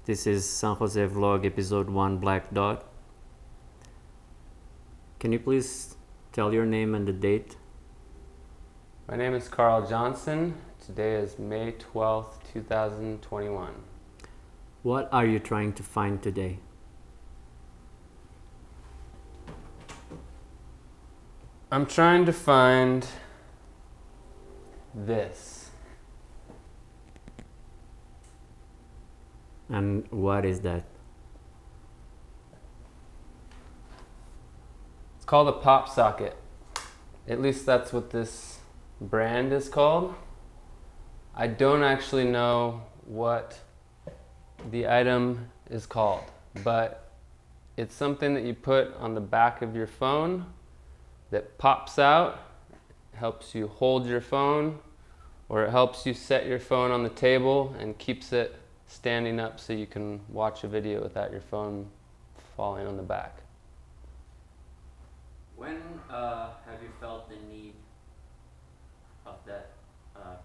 This is San Jose Vlog Episode 1 Black Dot. Can you please tell your name and the date? My name is Carl Johnson. Today is May 12th, 2021. What are you trying to find today? I'm trying to find this. And what is that? It's called a pop socket. At least that's what this brand is called. I don't actually know what the item is called, but it's something that you put on the back of your phone that pops out, helps you hold your phone, or it helps you set your phone on the table and keeps it standing up so you can watch a video without your phone falling on the back. When have you felt the need of that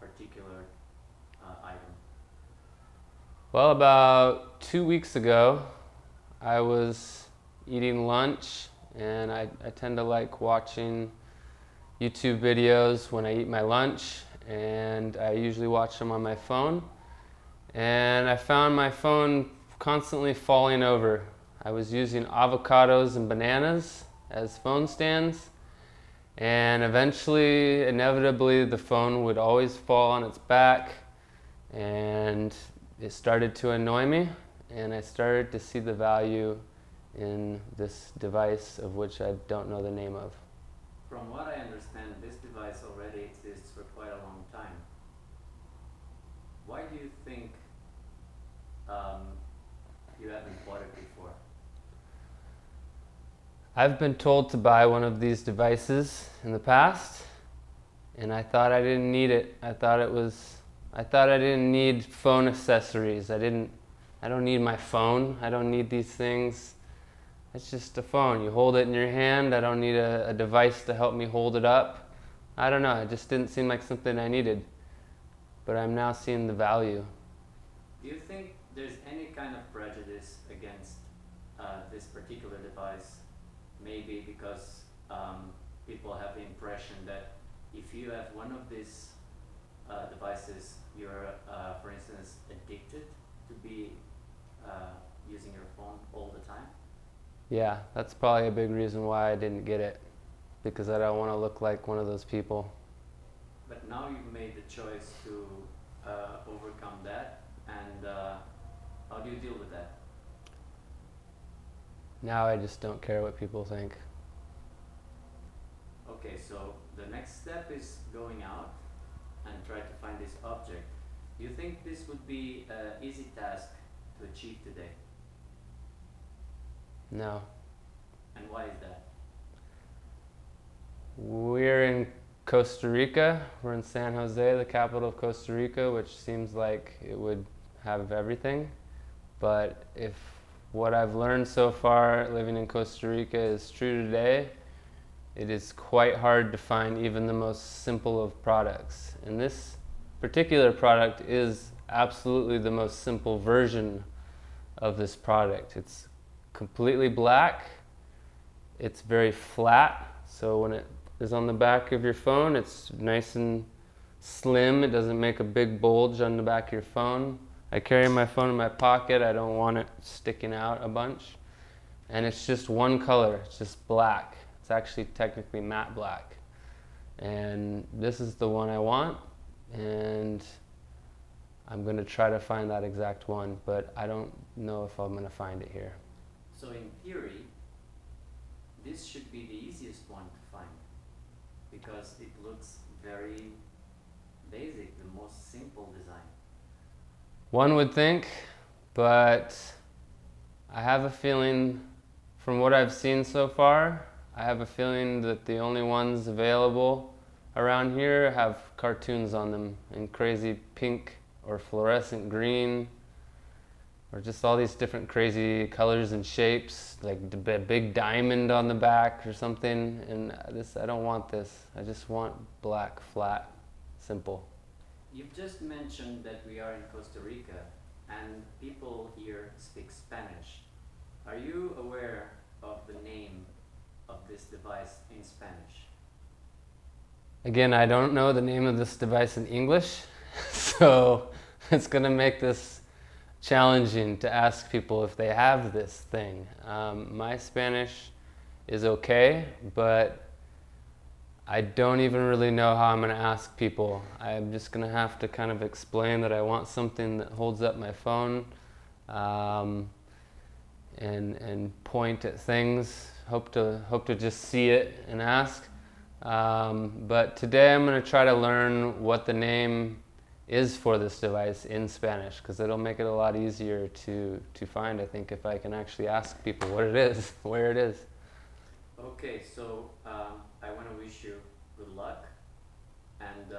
particular item? Well, about 2 weeks ago, I was eating lunch, and I tend to like watching YouTube videos when I eat my lunch, and I usually watch them on my phone. And I found my phone constantly falling over. I was using avocados and bananas as phone stands, and eventually, inevitably, the phone would always fall on its back, and it started to annoy me, and I started to see the value in this device of which I don't know the name of. From what I understand, this device already exists for quite a long time. Why do you think you haven't bought it before? I've been told to buy one of these devices in the past, and I thought I didn't need it. I thought I didn't need phone accessories. I don't need my phone. I don't need these things. It's just a phone. You hold it in your hand. I don't need a device to help me hold it up. I don't know. It just didn't seem like something I needed. But I'm now seeing the value. Do you think there's any kind of prejudice against this particular device? Maybe because people have the impression that if you have one of these devices, you're, for instance, addicted to be using your phone all the time? Yeah, that's probably a big reason why I didn't get it, because I don't want to look like one of those people. But now you've made the choice to overcome that, and how do you deal with that? Now I just don't care what people think. Okay, so the next step is going out and try to find this object. Do you think this would be an easy task to achieve today? No. And why is that? We're in Costa Rica. We're in San Jose, the capital of Costa Rica, which seems like it would have everything. But if what I've learned so far living in Costa Rica is true today, it is quite hard to find even the most simple of products. And this particular product is absolutely the most simple version of this product. It's completely black. It's very flat, so when it is on the back of your phone, it's nice and slim. It doesn't make a big bulge on the back of your phone. I carry my phone in my pocket. I don't want it sticking out a bunch. And it's just one color. It's just black. It's actually technically matte black. And this is the one I want, and I'm going to try to find that exact one, but I don't know if I'm going to find it here. So in theory, this should be the easiest one to find because it looks very basic, the most simple design. One would think, but I have a feeling, from what I've seen so far, I have a feeling that the only ones available around here have cartoons on them in crazy pink or fluorescent green, or just all these different crazy colors and shapes, like a big diamond on the back or something. And I don't want this. I just want black, flat, simple. You've just mentioned that we are in Costa Rica. and people here speak Spanish. Are you aware of the name of this device in Spanish? Again, I don't know the name of this device in English, so it's going to make this challenging to ask people if they have this thing. My Spanish is okay, but I don't even really know how I'm going to ask people. I'm just going to have to kind of explain that I want something that holds up my phone and point at things. Hope to just see it and ask. But today I'm going to try to learn what the name is for this device in Spanish, because it'll make it a lot easier to find, I think, if I can actually ask people what it is, where it is. Okay, so I want to wish you good luck, and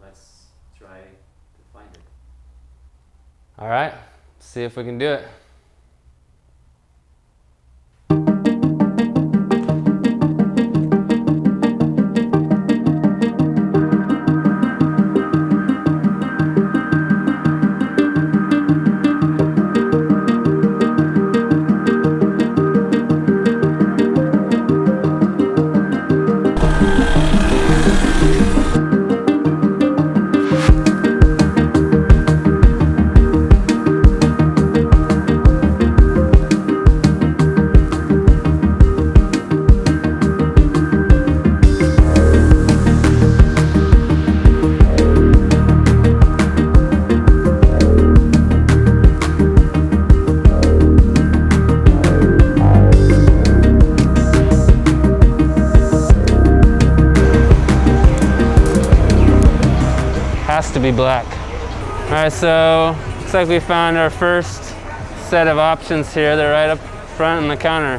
let's try to find it. All right, see if we can do it. Has to be black. All right, so looks like we found our first set of options here. They're right up front on the counter,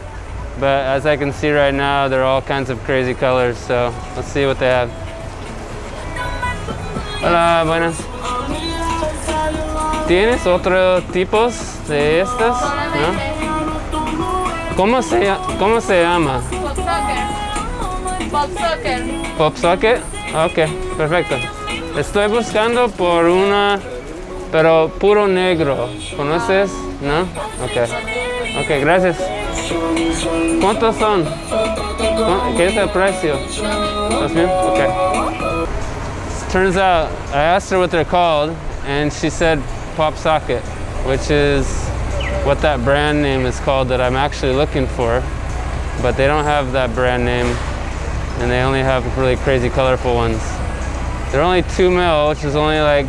but as I can see right now, they're all kinds of crazy colors. So let's see what they have. Hola, buenas. ¿Tienes otros tipos de estas? ¿No? ¿Cómo se llama? Pop socket. Pop socket. Pop socket? Ok, perfecto. Estoy buscando por una, pero puro negro. ¿Conoces? ¿No? Ok. Ok, gracias. ¿Cuántos son? ¿Qué es el precio? ¿Estás bien? Ok. Turns out, I asked her what they're called, and she said Pop Socket, which is what that brand name is called that I'm actually looking for. But they don't have that brand name, and they only have really crazy, colorful ones. They're only 2 mil, which is only like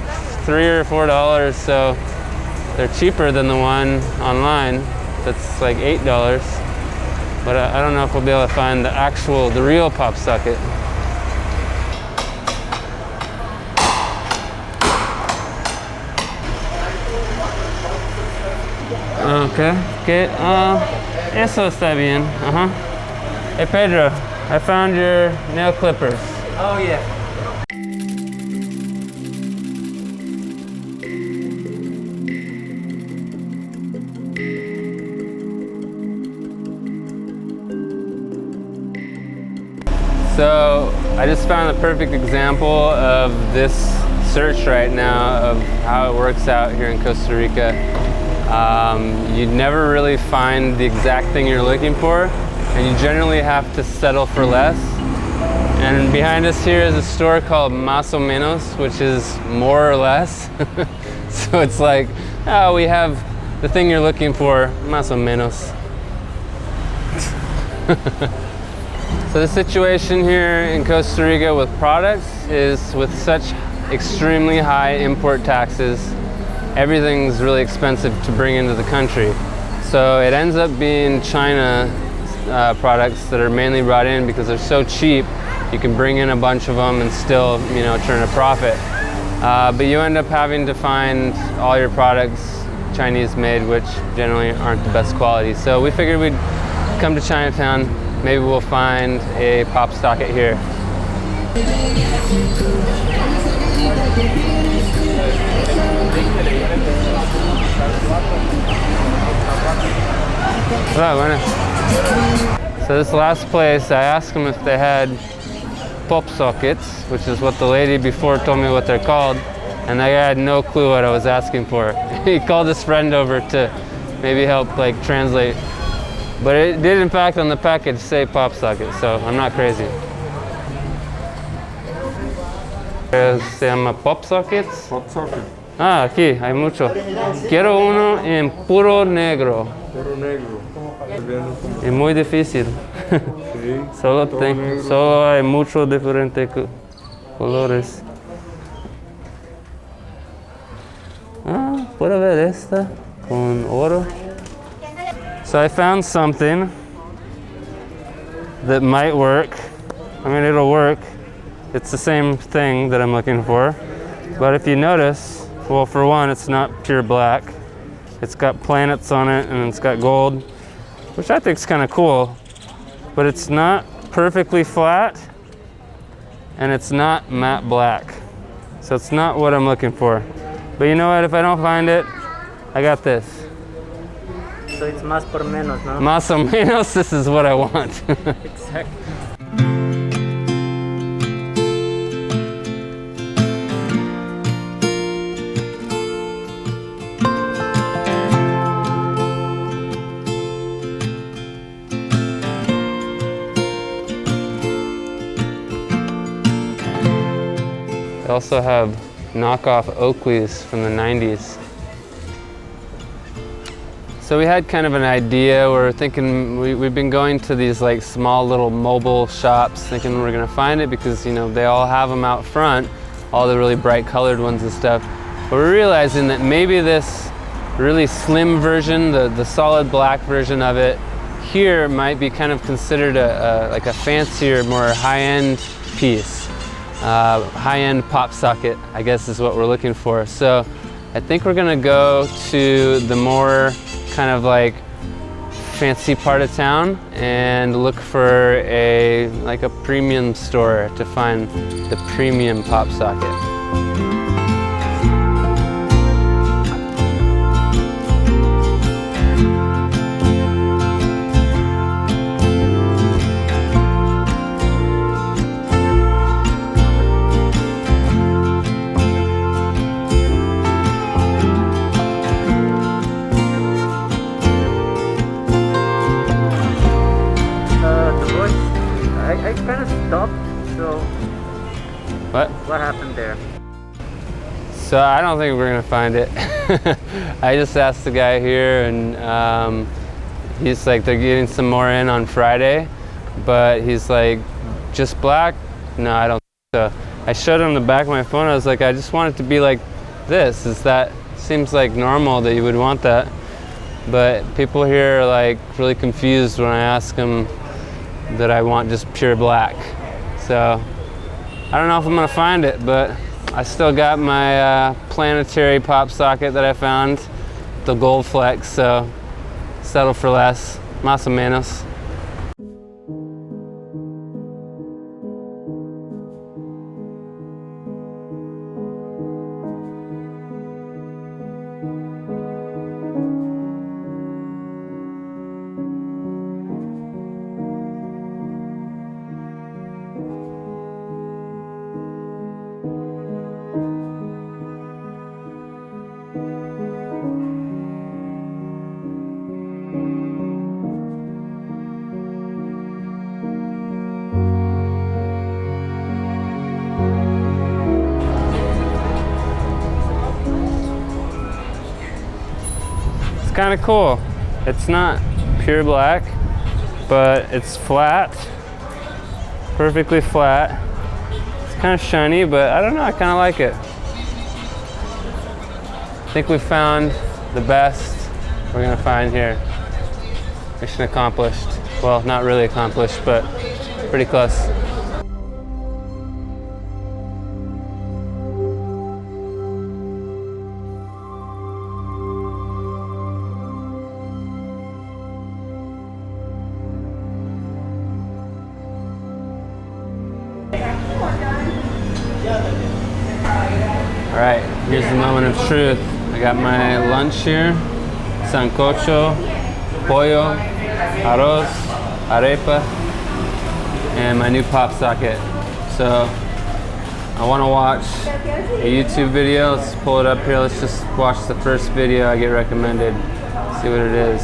$3 or $4, so they're cheaper than the one online that's like $8. But I don't know if we'll be able to find the real pop socket. Okay, eso está bien. Hey Pedro, I found your nail clippers. Oh yeah. So I just found the perfect example of this search right now of how it works out here in Costa Rica. You never really find the exact thing you're looking for, and you generally have to settle for less. And behind us here is a store called Más o Menos, which is more or less. So it's like, oh, we have the thing you're looking for, más o menos. So the situation here in Costa Rica with products is with such extremely high import taxes, everything's really expensive to bring into the country. So it ends up being China products that are mainly brought in because they're so cheap. You can bring in a bunch of them and still, turn a profit. But you end up having to find all your products Chinese made, which generally aren't the best quality. So we figured we'd come to Chinatown. Maybe we'll find a pop socket here. Hola, buenas. So this last place, I asked them if they had pop sockets, which is what the lady before told me what they're called. and that guy had no clue what I was asking for. He called his friend over to maybe help like translate. But it did in fact on the package say pop socket, so I'm not crazy. Se llama pop sockets. Pop socket. Ah, aquí hay mucho. Quiero uno en puro negro. Puro negro. Es muy difícil. Sí. Solo hay muchos diferentes colores. Ah, puedo ver esta con oro. So I found something that might work. I mean, it'll work. It's the same thing that I'm looking for. But if you notice, well, for one, it's not pure black. It's got planets on it and it's got gold, which I think is kind of cool. But it's not perfectly flat and it's not matte black. So it's not what I'm looking for. But you know what, if I don't find it, I got this. So it's más por menos, no? Más o menos, this is what I want. Exactly. They also have knockoff Oakleys from the 90s. So we had kind of an idea. We're thinking we've been going to these like small little mobile shops, thinking we're gonna find it because you know they all have them out front, all the really bright colored ones and stuff. But we're realizing that maybe this really slim version, the solid black version of it, here might be kind of considered like a fancier, more high-end piece. High-end pop socket, I guess is what we're looking for. So I think we're gonna go to the more kind of like fancy part of town and look for a premium store to find the premium pop socket. I kind of stopped, so what happened there? So I don't think we're gonna find it. I just asked the guy here and he's like, they're getting some more in on Friday, but he's like, just black? No, I don't think so. I showed him the back of my phone. I was like, I just want it to be like this. Seems like normal that you would want that. But people here are like really confused when I ask them that I want just pure black. So I don't know if I'm gonna find it, but I still got my planetary pop socket that I found, the gold flex, so settle for less, más o menos. It's kind of cool. It's not pure black, but it's flat, perfectly flat. It's kind of shiny, but I don't know, I kind of like it. I think we found the best we're gonna find here. Mission accomplished. Well, not really accomplished, but pretty close. All right, here's the moment of truth. I got my lunch here, sancocho, pollo, arroz, arepa, and my new pop socket. So I want to watch a YouTube video. Let's pull it up here. Let's just watch the first video I get recommended. See what it is.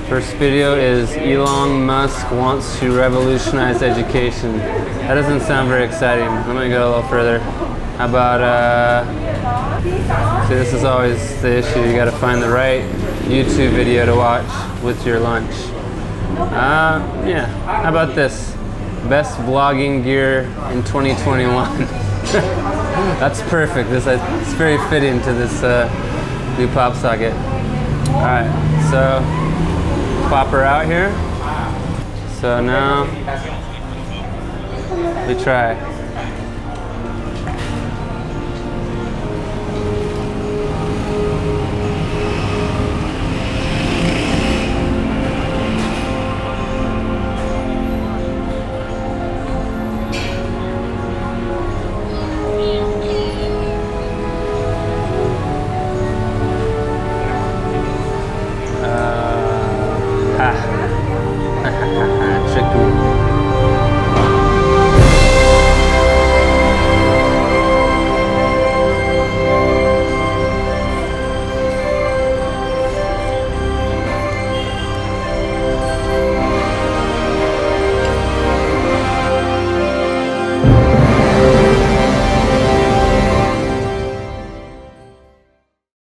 First video is Elon Musk wants to revolutionize education. That doesn't sound very exciting. Let me go a little further. How about, see, this is always the issue. You gotta find the right YouTube video to watch with your lunch. Yeah, how about this? Best vlogging gear in 2021. That's perfect. It's very fitting to this new pop socket. All right, so pop her out here. So now we try.